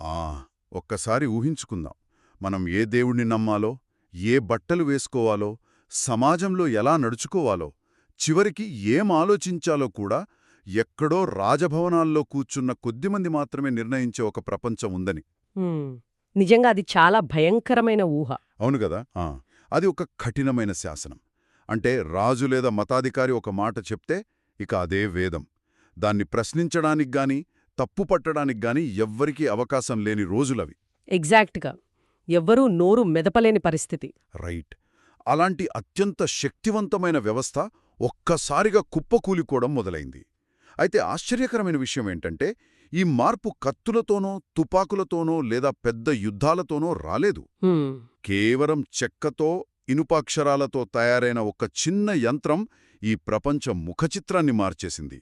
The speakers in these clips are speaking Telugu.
ఆ ఒక్కసారి ఊహించుకుందాం. మనం ఏ దేవుణ్ణి నమ్మాలో, ఏ బట్టలు వేసుకోవాలో, సమాజంలో ఎలా నడుచుకోవాలో, చివరికి ఏం ఆలోచించాలో కూడా ఎక్కడో రాజభవనాల్లో కూర్చున్న కొద్దిమంది మాత్రమే నిర్ణయించే ఒక ప్రపంచం ఉందని. హ్మ్. నిజంగా అది చాలా భయంకరమైన ఊహ. అవును గదా. అది ఒక కఠినమైన శాసనం. అంటే రాజు లేదా మతాధికారి ఒక మాట చెప్తే ఇక అదే వేదం. దాన్ని ప్రశ్నించడానికి గాని, తప్పు పట్టడానికి గాని ఎవ్వరికీ అవకాశం లేని రోజులవి. ఎగ్జాక్ట్‌గా. ఎవ్వరూ నోరు మెదపలేని పరిస్థితి. రైట్. అలాంటి అత్యంత శక్తివంతమైన వ్యవస్థ ఒక్కసారిగా కుప్పకూలిపోవడం మొదలైంది. అయితే ఆశ్చర్యకరమైన విషయమేంటంటే, ఈ మార్పు కత్తులతోనో, తుపాకులతోనో లేదా పెద్ద యుద్ధాలతోనో రాలేదు. హ్మ్. కేవలం చెక్కతో, ఇనుపాక్షరాలతో తయారైన ఒక చిన్న యంత్రం ఈ ప్రపంచ ముఖచిత్రాన్ని మార్చేసింది.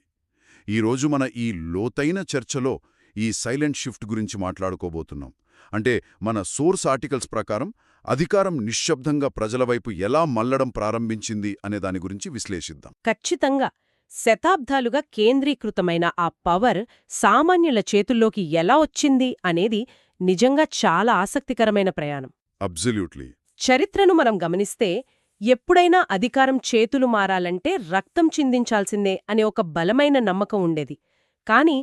ఈరోజు మన ఈ లోతైన చర్చలో ఈ సైలెంట్ షిఫ్ట్ గురించి మాట్లాడుకోబోతున్నాం. అంటే మన సోర్స్ ఆర్టికల్స్ ప్రకారం అధికారం నిశ్శబ్దంగా ప్రజల వైపు ఎలా మళ్లడం ప్రారంభించింది అనే దాని గురించి విశ్లేషిద్దాం. ఖచ్చితంగా. శతాబ్దాలుగా కేంద్రీకృతమైన ఆ పవర్ సామాన్యుల చేతుల్లోకి ఎలా వచ్చింది అనేది నిజంగా చాలా ఆసక్తికరమైన ప్రయాణం. అబ్జల్యూట్లీ. చరిత్రను మనం గమనిస్తే ఎప్పుడైనా అధికారం చేతులు మారాలంటే రక్తం చిందించాల్సిందే అనే ఒక బలమైన నమ్మకం ఉండేది. కాని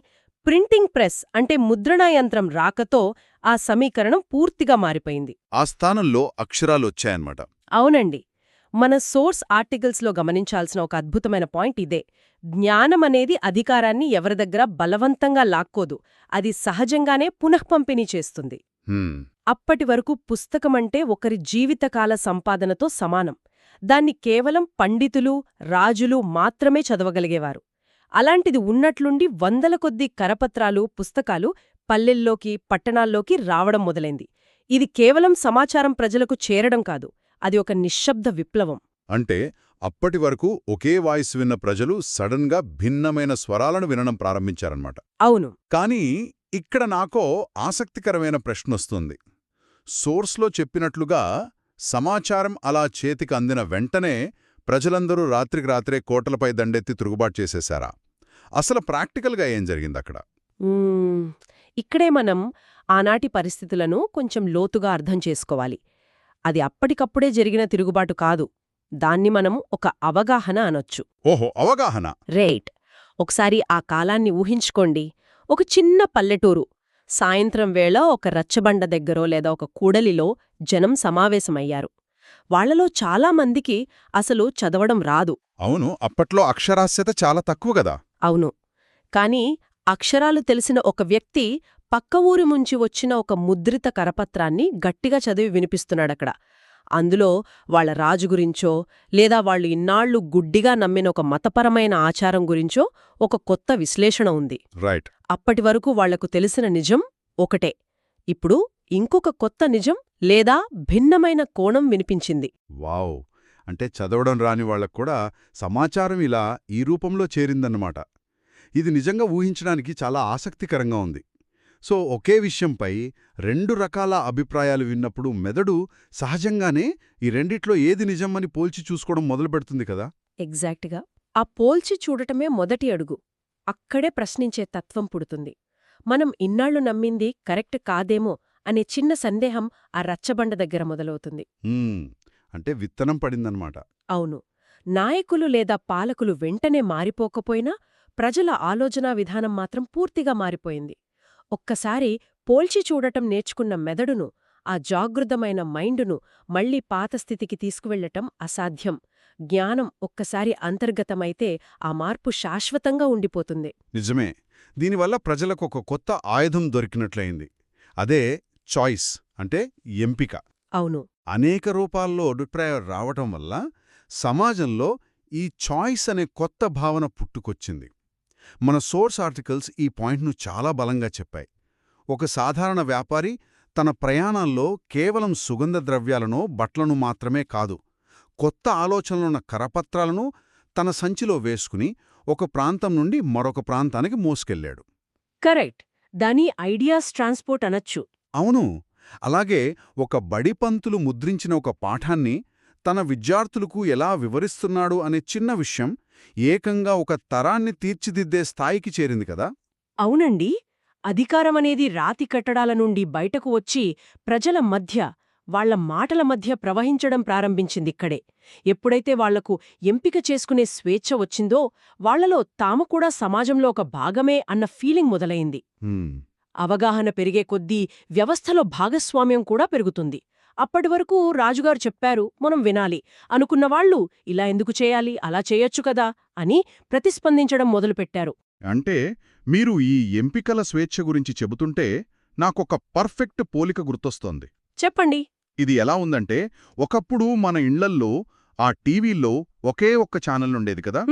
ప్రింటింగ్ ప్రెస్ అంటే ముద్రణా యంత్రం రాకతో ఆ సమీకరణం పూర్తిగా మారిపోయింది. ఆ స్థానంలో అక్షరాలొచ్చాయన్నమాట. అవునండి. మన సోర్స్ ఆర్టికల్స్లో గమనించాల్సిన ఒక అద్భుతమైన పాయింట్ ఇదే. జ్ఞానమనేది అధికారాన్ని ఎవరి దగ్గర బలవంతంగా లాక్కోదు. అది సహజంగానే పునఃపంపిణీ చేస్తుంది. హ్మ్. అప్పటి వరకు పుస్తకమంటే ఒకరి జీవితకాల సంపాదనతో సమానం. దాన్ని కేవలం పండితులు, రాజులు మాత్రమే చదవగలిగేవారు. అలాంటిది ఉన్నట్లుండి వందల కొద్దీ కరపత్రాలు, పుస్తకాలు పల్లెల్లోకి, పట్టణాల్లోకి రావడం మొదలైంది. ఇది కేవలం సమాచారం ప్రజలకు చేరడం కాదు, అది ఒక నిశ్శబ్ద విప్లవం. అంటే అప్పటి వరకు ఒకే వాయిస్ విన్న ప్రజలు సడన్గా భిన్నమైన స్వరాలను వినడం ప్రారంభించారన్నమాట. అవును. కానీ ఇక్కడ నాకో ఆసక్తికరమైన ప్రశ్నొస్తుంది. సోర్స్లో చెప్పినట్లుగా సమాచారం అలా చేతికి అందిన వెంటనే ప్రజలందరూ రాత్రికి రాత్రే కోటలపై దండెత్తి తిరుగుబాటు చేసేశారా? అసలు ప్రాక్టికల్గా ఏం జరిగిందక్కడ? ఇక్కడే మనం ఆనాటి పరిస్థితులను కొంచెం లోతుగా అర్థం చేసుకోవాలి. అది అప్పటికప్పుడే జరిగిన తిరుగుబాటు కాదు. దాన్ని మనం ఒక అవగాహన అనొచ్చు. ఓహో, అవగాహన. రైట్. ఒకసారి ఆ కాలాన్ని ఊహించుకోండి. ఒక చిన్న పల్లెటూరు. సాయంత్రం వేళ ఒక రచ్చబండ దగ్గరో లేదా ఒక కూడలిలో జనం సమావేశమయ్యారు. వాళ్లలో చాలామందికి అసలు చదవడం రాదు. అవును, అప్పట్లో అక్షరాస్యత చాలా తక్కువ గదా. అవును. కాని అక్షరాలు తెలిసిన ఒక వ్యక్తి పక్క ఊరి నుంచి వచ్చిన ఒక ముద్రిత కరపత్రాన్ని గట్టిగా చదివి వినిపిస్తున్నాడక్కడ. అందులో వాళ్ల రాజు గురించో లేదా వాళ్లు ఇన్నాళ్లు గుడ్డిగా నమ్మిన ఒక మతపరమైన ఆచారం గురించో ఒక కొత్త విశ్లేషణ ఉంది. రైట్. అప్పటివరకు వాళ్లకు తెలిసిన నిజం ఒకటే. ఇప్పుడు ఇంకొక కొత్త నిజం లేదా భిన్నమైన కోణం వినిపించింది. వావ్! అంటే చదవడం రాని వాళ్లక్కూడా సమాచారం ఇలా ఈ రూపంలో చేరిందన్నమాట. ఇది నిజంగా ఊహించడానికి చాలా ఆసక్తికరంగా ఉంది. సో ఒకే విషయంపై రెండు రకాల అభిప్రాయాలు విన్నప్పుడు మెదడు సహజంగానే ఈ రెండిట్లో ఏది నిజమని పోల్చి చూసుకోవడం మొదలుపెడుతుంది కదా. ఎగ్జాక్ట్గా. ఆ పోల్చి చూడటమే మొదటి అడుగు. అక్కడే ప్రశ్నించే తత్వం పుడుతుంది. మనం ఇన్నాళ్లు నమ్మింది కరెక్ట్ కాదేమో అనే చిన్న సందేహం ఆ రచ్చబండ దగ్గర మొదలవుతుంది. అంటే విత్తనం పడిందన్నమాట. అవును. నాయకులు లేదా పాలకులు వెంటనే మారిపోకపోయినా ప్రజల ఆలోచనా విధానం మాత్రం పూర్తిగా మారిపోయింది. ఒక్కసారి పోల్చి చూడటం నేర్చుకున్న మెదడును, ఆ జాగృతమైన మైండును మళ్లీ పాతస్థితికి తీసుకువెళ్లటం అసాధ్యం. జ్ఞానం ఒక్కసారి అంతర్గతమైతే ఆ మార్పు శాశ్వతంగా ఉండిపోతుంది. నిజమే. దీనివల్ల ప్రజలకు ఒక కొత్త ఆయుధం దొరికినట్లయింది. అదే చాయిస్, అంటే ఎంపిక. అవును. అనేక రూపాల్లో అభిప్రాయం రావటం వల్ల సమాజంలో ఈ చాయిస్ అనే కొత్త భావన పుట్టుకొచ్చింది. మన సోర్స్ ఆర్టికల్స్ ఈ పాయింట్ను చాలా బలంగా చెప్పాయి. ఒక సాధారణ వ్యాపారి తన ప్రయాణాల్లో కేవలం సుగంధ ద్రవ్యాలనో బట్లను మాత్రమే కాదు, కొత్త ఆలోచనలున్న కరపత్రాలను తన సంచిలో వేసుకుని ఒక ప్రాంతం నుండి మరొక ప్రాంతానికి మోసుకెళ్లాడు. కరెక్ట్. దాని ఐడియాస్ ట్రాన్స్పోర్ట్ అనొచ్చు. అవును. అలాగే ఒక బడిపంతులు ముద్రించిన ఒక పాఠాన్ని తన విద్యార్థులకు ఎలా వివరిస్తున్నాడు అనే చిన్న విషయం ఏకంగా ఒక తరాన్ని తీర్చిదిద్దే స్థాయికి చేరింది కదా. అవునండి. అధికారమనేది రాతి కట్టడాల నుండి బయటకు వచ్చి ప్రజల మధ్య, వాళ్ల మాటల మధ్య ప్రవహించడం ప్రారంభించిందిక్కడే. ఎప్పుడైతే వాళ్లకు ఎంపిక చేసుకునే స్వేచ్ఛ వచ్చిందో వాళ్లలో తాము కూడా సమాజంలో ఒక భాగమే అన్న ఫీలింగ్ మొదలైంది. అవగాహన పెరిగే కొద్దీ వ్యవస్థలో భాగస్వామ్యం కూడా పెరుగుతుంది. అప్పటివరకు రాజుగారు చెప్పారు, మనం వినాలి అనుకున్నవాళ్లు ఇలా ఎందుకు చేయాలి, అలా చేయొచ్చు కదా అని ప్రతిస్పందించడం మొదలుపెట్టారు. అంటే మీరు ఈ ఎంపికల స్వేచ్ఛ గురించి చెబుతుంటే నాకొక పర్ఫెక్ట్ పోలిక గుర్తొస్తోంది. చెప్పండి. ఇది ఎలా ఉందంటే, ఒకప్పుడు మన ఇళ్లల్లో ఆ టీవీల్లో ఒకే ఒక్క ఛానల్ ఉండేది కదా.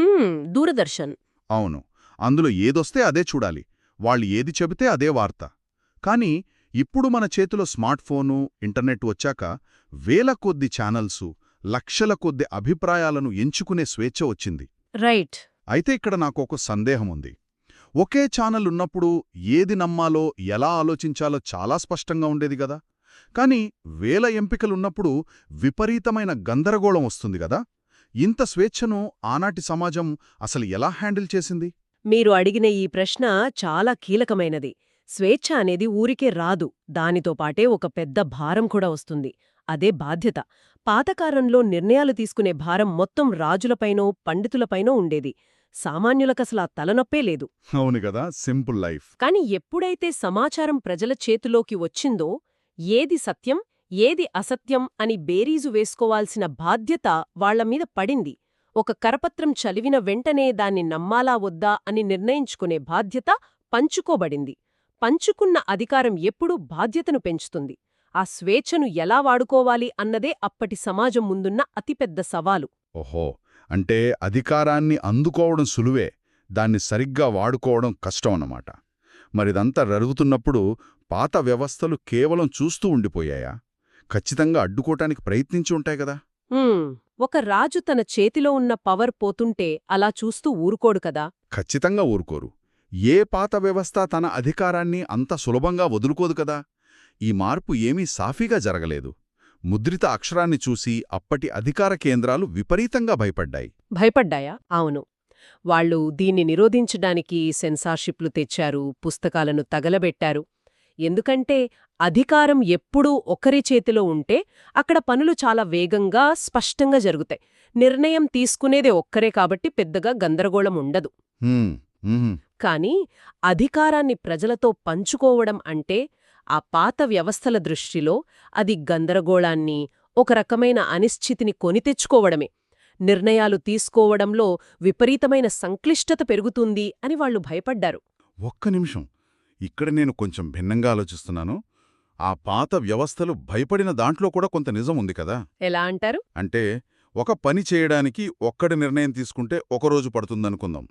దూరదర్శన్. అవును. అందులో ఏదొస్తే అదే చూడాలి, వాళ్ళు ఏది చెబితే అదే వార్త. కాని ఇప్పుడు మన చేతిలో స్మార్ట్ఫోను, ఇంటర్నెట్ వచ్చాక వేల కొద్ది ఛానల్సు, లక్షల కొద్ది అభిప్రాయాలను ఎంచుకునే స్వేచ్ఛ వచ్చింది. రైట్. అయితే ఇక్కడ నాకొక సందేహముంది. ఒకే ఛానల్ ఉన్నప్పుడు ఏది నమ్మాలో, ఎలా ఆలోచించాలో చాలా స్పష్టంగా ఉండేది గదా. కాని వేల ఎంపికలున్నప్పుడు విపరీతమైన గందరగోళం వస్తుంది గదా. ఇంత స్వేచ్ఛను ఆనాటి సమాజం అసలు ఎలా హ్యాండిల్ చేసింది? మీరు అడిగిన ఈ ప్రశ్న చాలా కీలకమైనది. స్వేచ్ఛ అనేది ఊరికే రాదు, దానితో పాటే ఒక పెద్ద భారం కూడా వస్తుంది. అదే బాధ్యత. పాతకాలంలో నిర్ణయాలు తీసుకునే భారం మొత్తం రాజులపైనో, పండితులపైనో ఉండేది. సామాన్యులకసలా తలనొప్పే లేదు. అవును గదా, సింపుల్ లైఫ్. కాని ఎప్పుడైతే సమాచారం ప్రజల చేతిలోకి వచ్చిందో, ఏది సత్యం, ఏది అసత్యం అని బేరీజు వేసుకోవాల్సిన బాధ్యత వాళ్లమీద పడింది. ఒక కరపత్రం చదివిన వెంటనే దాన్ని నమ్మాలా వద్దా అని నిర్ణయించుకునే బాధ్యత పంచుకోబడింది. పంచుకున్న అధికారం ఎప్పుడూ బాధ్యతను పెంచుతుంది. ఆ స్వేచ్ఛను ఎలా వాడుకోవాలి అన్నదే అప్పటి సమాజం ముందున్న అతిపెద్ద సవాలు. ఓహో, అంటే అధికారాన్ని అందుకోవడం సులువే, దాన్ని సరిగ్గా వాడుకోవడం కష్టం అన్నమాట. మరిదంతా జరుగుతున్నప్పుడు పాత వ్యవస్థలు కేవలం చూస్తూ ఉండిపోయాయా? ఖచ్చితంగా అడ్డుకోటానికి ప్రయత్నించి ఉంటాయి కదా. ఒక రాజు తన చేతిలో ఉన్న పవర్ పోతుంటే అలా చూస్తూ ఊరుకోడు కదా. ఖచ్చితంగా ఊరుకోరు. ఏ పాత వ్యవస్థ తన అధికారాన్ని అంత సులభంగా వదులుకోదు కదా. ఈ మార్పు ఏమీ సాఫీగా జరగలేదు. ముద్రిత అక్షరాన్ని చూసి అప్పటి అధికార కేంద్రాలు విపరీతంగా భయపడ్డాయి. భయపడ్డాయా? అవును. వాళ్లు దీన్ని నిరోధించడానికి సెన్సార్షిప్లు తెచ్చారు, పుస్తకాలను తగలబెట్టారు. ఎందుకంటే అధికారం ఎప్పుడూ ఒకరి చేతిలో ఉంటే అక్కడ పనులు చాలా వేగంగా, స్పష్టంగా జరుగుతాయి. నిర్ణయం తీసుకునేదే ఒక్కరే కాబట్టి పెద్దగా గందరగోళం ఉండదు. కాని అధికారాన్ని ప్రజలతో పంచుకోవడం అంటే ఆ పాత వ్యవస్థల దృష్టిలో అది గందరగోళాన్ని, ఒక రకమైన అనిశ్చితిని కొనితెచ్చుకోవడమే. నిర్ణయాలు తీసుకోవడంలో విపరీతమైన సంక్లిష్టత పెరుగుతుంది అని వాళ్లు భయపడ్డారు. ఒక్క నిమిషం, ఇక్కడ నేను కొంచెం భిన్నంగా ఆలోచిస్తున్నాను. ఆ పాత వ్యవస్థలు భయపడిన దాంట్లో కూడా కొంత నిజం ఉంది కదా. ఎలా అంటారు? అంటే ఒక పని చేయడానికి ఒక్కడి నిర్ణయం తీసుకుంటే ఒకరోజు పడుతుందనుకుందాం.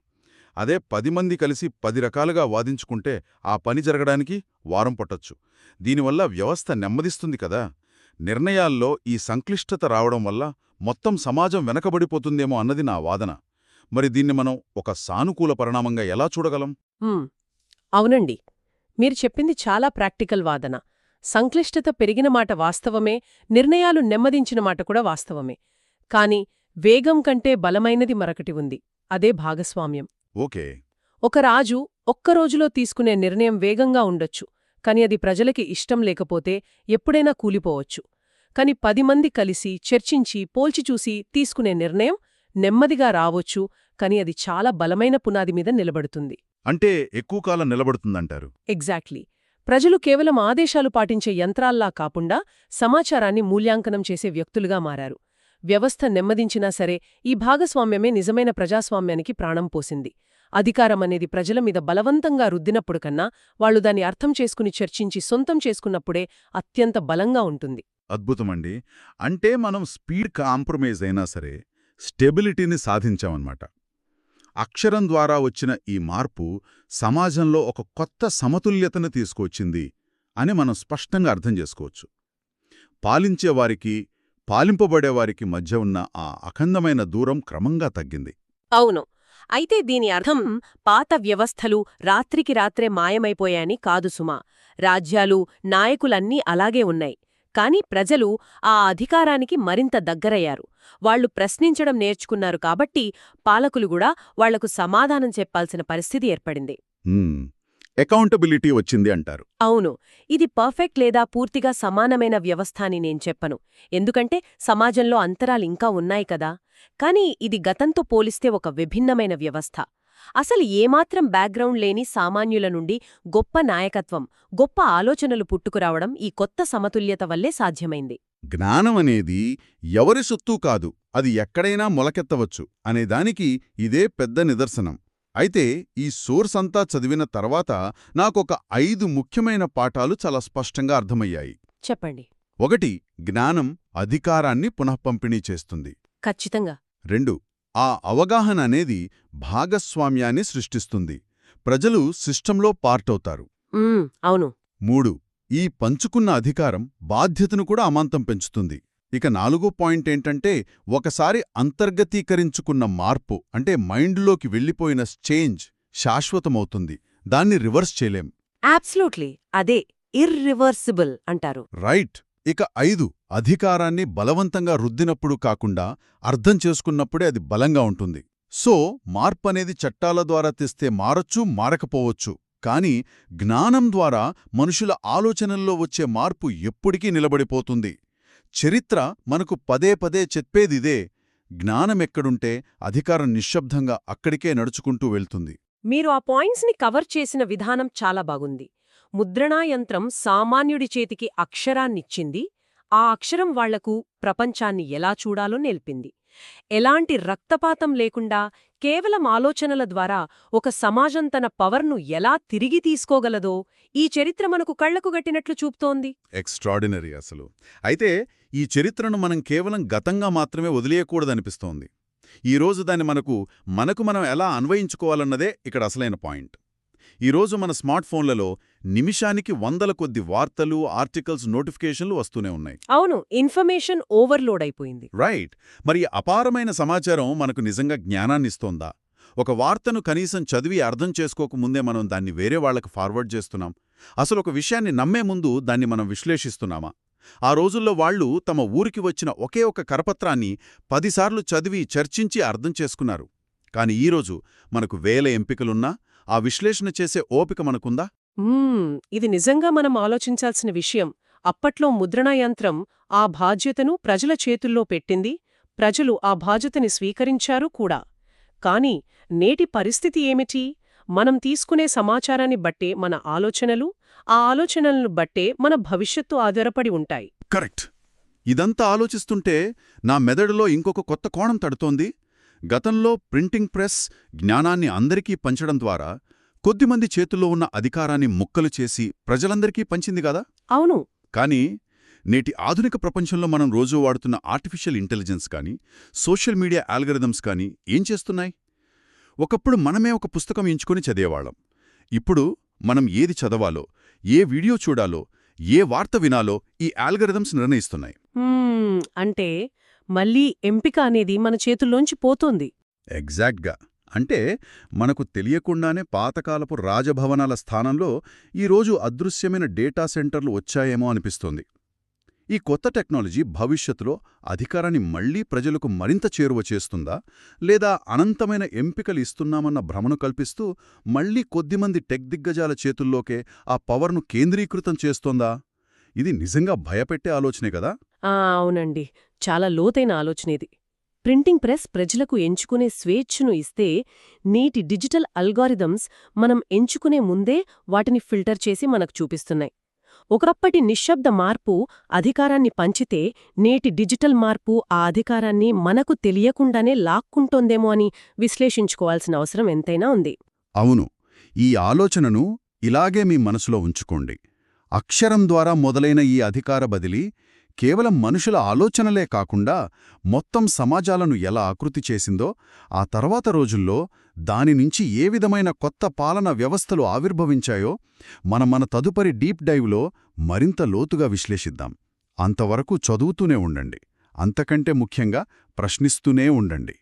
అదే 10 మంది కలిసి 10 రకాలుగా వాదించుకుంటే ఆ పని జరగడానికి వారం పట్టొచ్చు. దీనివల్ల వ్యవస్థ నెమ్మదిస్తుంది కదా. నిర్ణయాల్లో ఈ సంక్లిష్టత రావడం వల్ల మొత్తం సమాజం వెనకబడిపోతుందేమో అన్నది నా వాదన. మరి దీన్ని మనం ఒక సానుకూల పరిణామంగా ఎలా చూడగలం? అవునండి, మీరు చెప్పింది చాలా ప్రాక్టికల్ వాదన. సంక్లిష్టత పెరిగిన మాట వాస్తవమే, నిర్ణయాలు నెమ్మదించిన మాట కూడా వాస్తవమే. కాని వేగం కంటే బలమైనది మరొకటి ఉంది, అదే భాగస్వామ్యం. ఓకే. ఒక రాజు ఒక్కరోజులో తీసుకునే నిర్ణయం వేగంగా ఉండొచ్చు, కాని అది ప్రజలకి ఇష్టం లేకపోతే ఎప్పుడైనా కూలిపోవచ్చు. కాని 10 మంది కలిసి చర్చించి పోల్చిచూసి తీసుకునే నిర్ణయం నెమ్మదిగా రావొచ్చు, కాని అది చాలా బలమైన పునాది మీద నిలబడుతుంది. అంటే ఎక్కువ కాలం నిలబడుతుందంటారు. ఎగ్జాక్ట్లీ. ప్రజలు కేవలం ఆదేశాలు పాటించే యంత్రాల్లా కాకుండా సమాచారాన్ని మూల్యాంకనం చేసే వ్యక్తులుగా మారారు. వ్యవస్థ నెమ్మదించినా సరే ఈ భాగస్వామ్యమే నిజమైన ప్రజాస్వామ్యానికి ప్రాణం పోసింది. అధికారమనేది ప్రజల మీద బలవంతంగా రుద్దినప్పుడు కన్నా వాళ్లు దాన్ని అర్థం చేసుకుని చర్చించి సొంతం చేసుకున్నప్పుడే అత్యంత బలంగా ఉంటుంది. అద్భుతమండి. అంటే మనం స్పీడ్ కాంప్రమైజ్ అయినా సరే స్టెబిలిటీని సాధించామన్నమాట. అక్షరం ద్వారా వచ్చిన ఈ మార్పు సమాజంలో ఒక కొత్త సమతుల్యతను తీసుకువచ్చింది అని మనం స్పష్టంగా అర్థం చేసుకోవచ్చు. పాలించేవారికి, పాలింపబడేవారికి మధ్య ఉన్న ఆ అఖండమైన దూరం క్రమంగా తగ్గింది. అవును. అయితే దీని అర్థం పాత వ్యవస్థలు రాత్రికి రాత్రే మాయమైపోయాయని కాదు సుమా. రాజ్యాలు, నాయకులన్నీ అలాగే ఉన్నాయి. కాని ప్రజలు ఆ అధికారానికి మరింత దగ్గరయ్యారు. వాళ్లు ప్రశ్నించడం నేర్చుకున్నారు కాబట్టి పాలకులు కూడా వాళ్లకు సమాధానం చెప్పాల్సిన పరిస్థితి ఏర్పడింది. అకౌంటబిలిటీ వచ్చింది అంటారు. అవును, ఇది పర్ఫెక్ట్ లేదా పూర్తిగా సమానమైన వ్యవస్థ అని నేను చెప్పను. ఎందుకంటే సమాజంలో అంతరాలింకా ఉన్నాయి కదా. కానీ ఇది గతంతో పోలిస్తే ఒక విభిన్నమైన వ్యవస్థ. అసలు ఏమాత్రం బ్యాక్గ్రౌండ్ లేని సామాన్యుల నుండి గొప్ప నాయకత్వం, గొప్ప ఆలోచనలు పుట్టుకురావడం ఈ కొత్త సమతుల్యత వల్లే సాధ్యమైంది. జ్ఞానం అనేది ఎవరి సొత్తూ కాదు, అది ఎక్కడైనా మొలకెత్తవచ్చు అనేదానికి ఇదే పెద్ద నిదర్శనం. అయితే ఈ సోర్స్ అంతా చదివిన తర్వాత నాకొక 5 ముఖ్యమైన పాఠాలు చాలా స్పష్టంగా అర్థమయ్యాయి. చెప్పండి. 1. జ్ఞానం అధికారాన్ని పునఃపంపిణీ చేస్తుంది. ఖచ్చితంగా. 2. ఆ అవగాహన అనేది భాగస్వామ్యాన్ని సృష్టిస్తుంది. ప్రజలు సిస్టంలో పార్టవుతారు. అవును. 3. ఈ పంచుకున్న అధికారం బాధ్యతను కూడా అమాంతం పెంచుతుంది. ఇక 4వ పాయింట్ ఏంటంటే, ఒకసారి అంతర్గతీకరించుకున్న మార్పు అంటే మైండ్లోకి వెళ్ళిపోయిన చేంజ్ శాశ్వతమవుతుంది. దాన్ని రివర్స్ చేయలేం. అబ్సల్యూట్లీ, అదే ఇర్రివర్సిబుల్ అంటారు. రైట్. ఇక 5. అధికారాన్ని బలవంతంగా రుద్దినప్పుడు కాకుండా అర్థం చేసుకున్నప్పుడే అది బలంగా ఉంటుంది. సో మార్పనేది చట్టాల ద్వారా తెస్తే మారచ్చు, మారకపోవచ్చు. కానీ జ్ఞానం ద్వారా మనుషుల ఆలోచనల్లో వచ్చే మార్పు ఎప్పటికీ నిలబడిపోతుంది. చరిత్ర మనకు పదే పదే చెప్పేదిదే. జ్ఞానమెక్కడుంటే అధికారం నిశ్శబ్దంగా అక్కడికే నడుచుకుంటూ వెళ్తుంది. మీరు ఆ పాయింట్స్ని కవర్ చేసిన విధానం చాలా బాగుంది. ముద్రణా యంత్రం సామాన్యుడి చేతికి అక్షరాన్నిచ్చింది. ఆ అక్షరం వాళ్లకు ప్రపంచాన్ని ఎలా చూడాలో నేర్పింది. ఎలాంటి రక్తపాతం లేకుండా కేవలం ఆలోచనల ద్వారా ఒక సమాజం తన పవర్ను ఎలా తిరిగి తీసుకోగలదో ఈ చరిత్ర మనకు కళ్లకు గట్టినట్లు చూపుతోంది. ఎక్స్ట్రాడినరీ అసలు. అయితే ఈ చరిత్రను మనం కేవలం గతంగా మాత్రమే వదిలేయకూడదనిపిస్తోంది. ఈరోజు దాన్ని మనకు మనం ఎలా అన్వయించుకోవాలన్నదే ఇక్కడ అసలైన పాయింట్. ఈరోజు మన స్మార్ట్ ఫోన్లలో నిమిషానికి 100 కొద్ది వార్తలు, ఆర్టికల్స్, నోటిఫికేషన్లు వస్తూనే ఉన్నాయి. అవును, ఇన్ఫర్మేషన్ ఓవర్లోడ్ అయిపోయింది. రైట్. మరి అపారమైన సమాచారం మనకు నిజంగా జ్ఞానాన్నిస్తోందా? ఒక వార్తను కనీసం చదివి అర్థం చేసుకోకముందే మనం దాన్ని వేరే వాళ్లకు ఫార్వర్డ్ చేస్తున్నాం. అసలు ఒక విషయాన్ని నమ్మే ముందు దాన్ని మనం విశ్లేషిస్తున్నామా? ఆ రోజుల్లో వాళ్లు తమ ఊరికి వచ్చిన ఒకే ఒక కరపత్రాన్ని 10 సార్లు చదివి చర్చించి అర్థం చేసుకున్నారు. కాని ఈరోజు మనకు వేల ఎంపికలున్నా ఆ విశ్లేషణ చేసే ఓపిక మనకుందా? ఇది నిజంగా మనం ఆలోచించాల్సిన విషయం. అప్పట్లో ముద్రణా యంత్రం ఆ బాధ్యతను ప్రజల చేతుల్లో పెట్టింది. ప్రజలు ఆ బాధ్యతని స్వీకరించారు కూడా. కాని నేటి పరిస్థితి ఏమిటి? మనం తీసుకునే సమాచారాన్ని బట్టే మన ఆలోచనలు, ఆ ఆలోచనలను బట్టే మన భవిష్యత్తు ఆధారపడి ఉంటాయి. కరెక్ట్. ఇదంతా ఆలోచిస్తుంటే నా మెదడులో ఇంకొక కొత్త కోణం తడుతోంది. గతంలో ప్రింటింగ్ ప్రెస్ జ్ఞానాన్ని అందరికీ పంచడం ద్వారా కొద్దిమంది చేతుల్లో ఉన్న అధికారాన్ని ముక్కలు చేసి ప్రజలందరికీ పంచింది కదా. అవును. కానీ నేటి ఆధునిక ప్రపంచంలో మనం రోజూ వాడుతున్న ఆర్టిఫిషియల్ ఇంటెలిజెన్స్ కానీ, సోషల్ మీడియా ఆల్గరిథమ్స్ కానీ ఏం చేస్తున్నాయి? ఒకప్పుడు మనమే ఒక పుస్తకం ఎంచుకొని చదివేవాళ్లం. ఇప్పుడు మనం ఏది చదవాలో, ఏ వీడియో చూడాలో, ఏ వార్త వినాలో ఈ ఆల్గరిథమ్స్ నిర్ణయిస్తున్నాయి. అంటే మళ్ళీ ఎంపిక అనేది మన చేతుల్లోంచి పోతోంది. ఎగ్జాక్ట్గా. అంటే మనకు తెలియకుండానే పాతకాలపు రాజభవనాల స్థానంలో ఈరోజు అదృశ్యమైన డేటా సెంటర్లు వచ్చాయేమో అనిపిస్తోంది. ఈ కొత్త టెక్నాలజీ భవిష్యత్తులో అధికారాన్ని మళ్లీ ప్రజలకు మరింత చేరువ చేస్తుందా, లేదా అనంతమైన ఎంపికలు ఇస్తున్నామన్న భ్రమను కల్పిస్తూ మళ్లీ కొద్దిమంది టెక్ దిగ్గజాల చేతుల్లోకే ఆ పవర్ను కేంద్రీకృతం చేస్తోందా? ఇది నిజంగా భయపెట్టే ఆలోచనే కదా. అవునండి, చాలా లోతైన ఆలోచనేది. ప్రింటింగ్ ప్రెస్ ప్రజలకు ఎంచుకునే స్వేచ్ఛను ఇస్తే, నేటి డిజిటల్ అల్గారిథమ్స్ మనం ఎంచుకునే ముందే వాటిని ఫిల్టర్ చేసి మనకు చూపిస్తున్నాయి. ఒకప్పటి నిశ్శబ్ద మార్పు అధికారాన్ని పంచితే, నేటి డిజిటల్ మార్పు ఆ అధికారాన్ని మనకు తెలియకుండానే లాక్కుంటోందేమో అని విశ్లేషించుకోవాల్సిన అవసరం ఎంతైనా ఉంది. అవును. ఈ ఆలోచనను ఇలాగే మీ మనసులో ఉంచుకోండి. అక్షరం ద్వారా మొదలైన ఈ అధికార బదిలీ కేవలం మనుషుల ఆలోచనలే కాకుండా మొత్తం సమాజాలను ఎలా ఆకృతి చేసిందో, ఆ తర్వాత రోజుల్లో దాని నుంచి ఏ విధమైన కొత్త పాలన వ్యవస్థలు ఆవిర్భవించాయో మన తదుపరి డీప్ డైవ్లో మరింత లోతుగా విశ్లేషిద్దాం. అంతవరకు చదువుతూనే ఉండండి. అంతకంటే ముఖ్యంగా ప్రశ్నిస్తూనే ఉండండి.